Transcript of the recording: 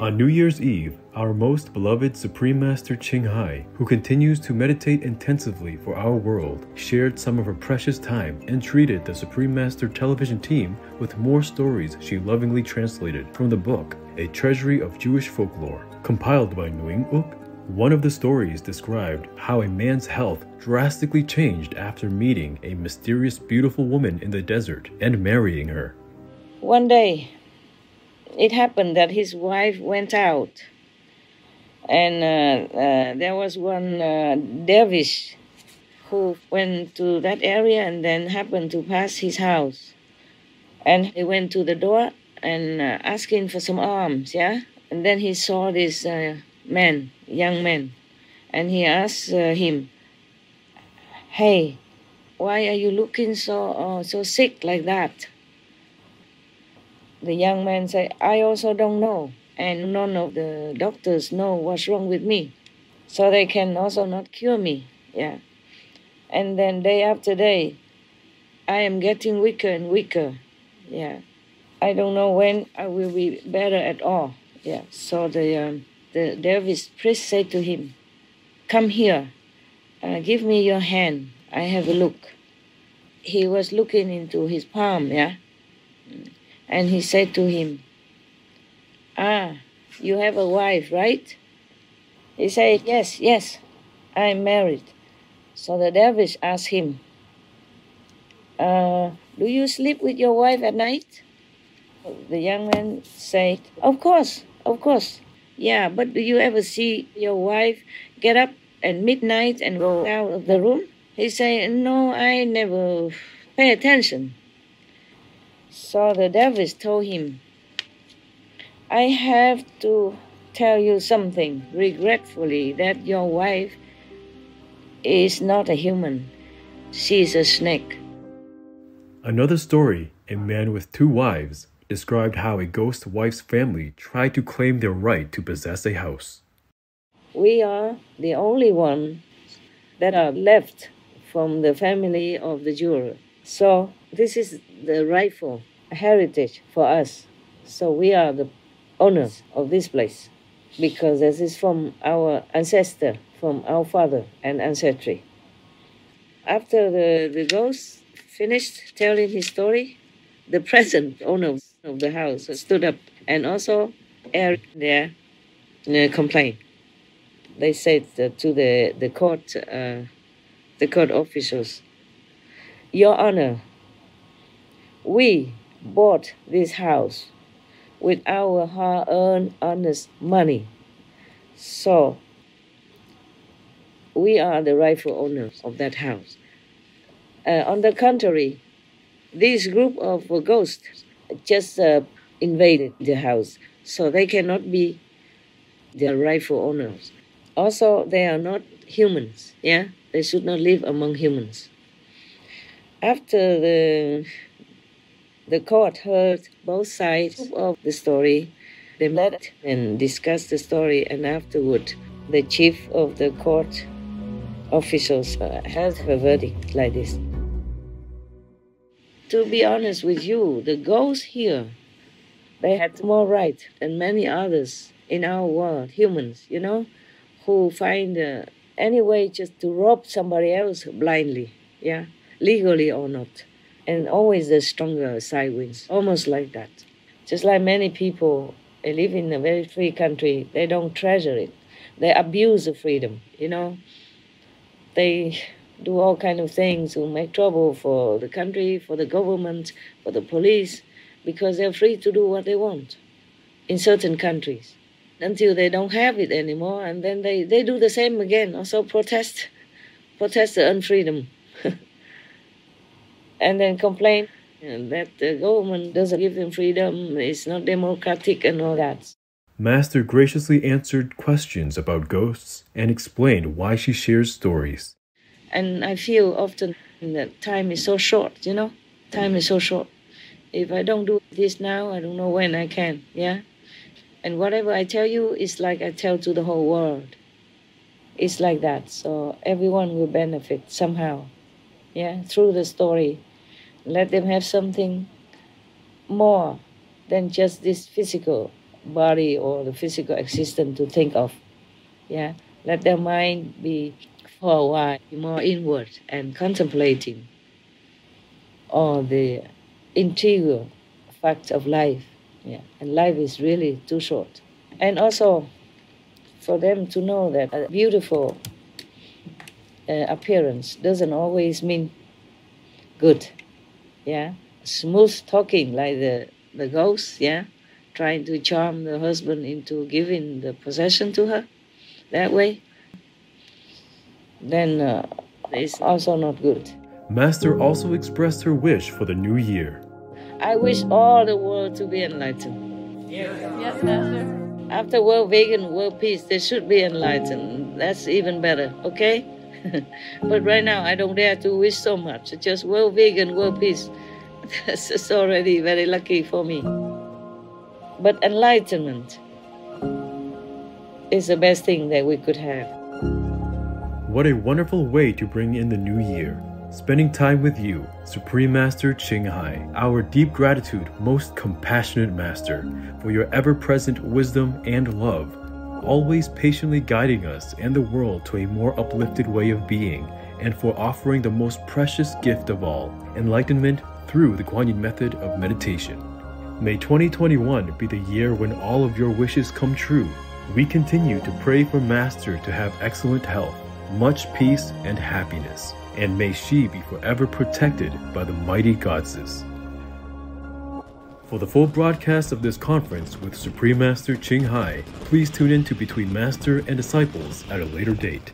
On New Year's Eve, our most beloved Supreme Master Ching Hai, who continues to meditate intensively for our world, shared some of her precious time and treated the Supreme Master television team with more stories she lovingly translated from the book, A Treasury of Jewish Folklore, compiled by guyễnệuớc. One of the stories described how a man's health drastically changed after meeting a mysterious beautiful woman in the desert and marrying her. One day, it happened that his wife went out, and there was one dervish who went to that area and then happened to pass his house. And he went to the door and asking for some alms, yeah? And then he saw this young man, and he asked him, "Hey, why are you looking so sick like that?" The young man said, "I also don't know, and none of the doctors know what's wrong with me, so they can also not cure me." Yeah. And then day after day, I am getting weaker and weaker. Yeah. I don't know when I will be better at all. Yeah. So the dervish priest said to him, "Come here, give me your hand. I have a look." He was looking into his palm, yeah. And he said to him, "You have a wife, right?" He said, Yes, I'm married." So the dervish asked him, "Do you sleep with your wife at night?" The young man said, Of course. Yeah, but do you ever see your wife get up at midnight and go out of the room?" He said, "No, I never pay attention." So the dervish told him, "I have to tell you something regretfully, that your wife is not a human. She is a snake." Another story, A Man with Two Wives, described how a ghost wife's family tried to claim their right to possess a house. We are the only ones that are left from the family of the jeweler. So this is the rightful heritage for us. So we are the owners of this place, because this is from our ancestor, from our father and ancestry. After the ghost finished telling his story, the present owner of the house stood up and also aired their complaint. They said to the court officials, "Your Honor, we bought this house with our hard-earned, honest money. So we are the rightful owners of that house. On the contrary, this group of ghosts just invaded the house, so they cannot be the rightful owners. Also, they are not humans, yeah? They should not live among humans." After the court heard both sides of the story, they met and discussed the story, and afterward, the chief of the court officials held a verdict like this. To be honest with you, the ghosts here, they had more right than many others in our world, humans, who find any way just to rob somebody else blindly, yeah, legally or not. And always the stronger side wins, almost like that. Just like many people, they live in a very free country, they don't treasure it. They abuse the freedom, They do all kind of things to make trouble for the country, for the government, for the police, because they're free to do what they want in certain countries until they don't have it anymore, and then they do the same again, also protest the unfreedom. And then complain that the government doesn't give them freedom, it's not democratic and all that. Master graciously answered questions about ghosts and explained why she shares stories. And I feel often that time is so short, Time is so short. If I don't do this now, I don't know when I can, yeah? And whatever I tell you is like I tell to the whole world. It's like that, so everyone will benefit somehow, yeah, through the story. Let them have something more than just this physical body or the physical existence to think of. Yeah, let their mind be for a while more inward and contemplating all the integral facts of life. Yeah, and life is really too short. And also for them to know that a beautiful appearance doesn't always mean good. Yeah, smooth talking like the ghost. Yeah, trying to charm the husband into giving the possession to her that way. Then it's also not good. Master also expressed her wish for the new year. I wish all the world to be enlightened. Yes, Master. After world vegan, world peace, they should be enlightened. That's even better, okay? But right now, I don't dare to wish so much. Just world vegan, world peace. That's already very lucky for me. But enlightenment is the best thing that we could have. What a wonderful way to bring in the new year. Spending time with you, Supreme Master Ching Hai, our deep gratitude, most compassionate Master, for your ever-present wisdom and love, always patiently guiding us and the world to a more uplifted way of being, and for offering the most precious gift of all, enlightenment through the guyễnမြိုmethod of meditation. May 2021 be the year when all of your wishes come true. We continue to pray for Master to have excellent health, much peace and happiness, and may she be forever protected by the mighty goddesses. For the full broadcast of this conference with Supreme Master Ching Hai, please tune in to Between Master and Disciples at a later date.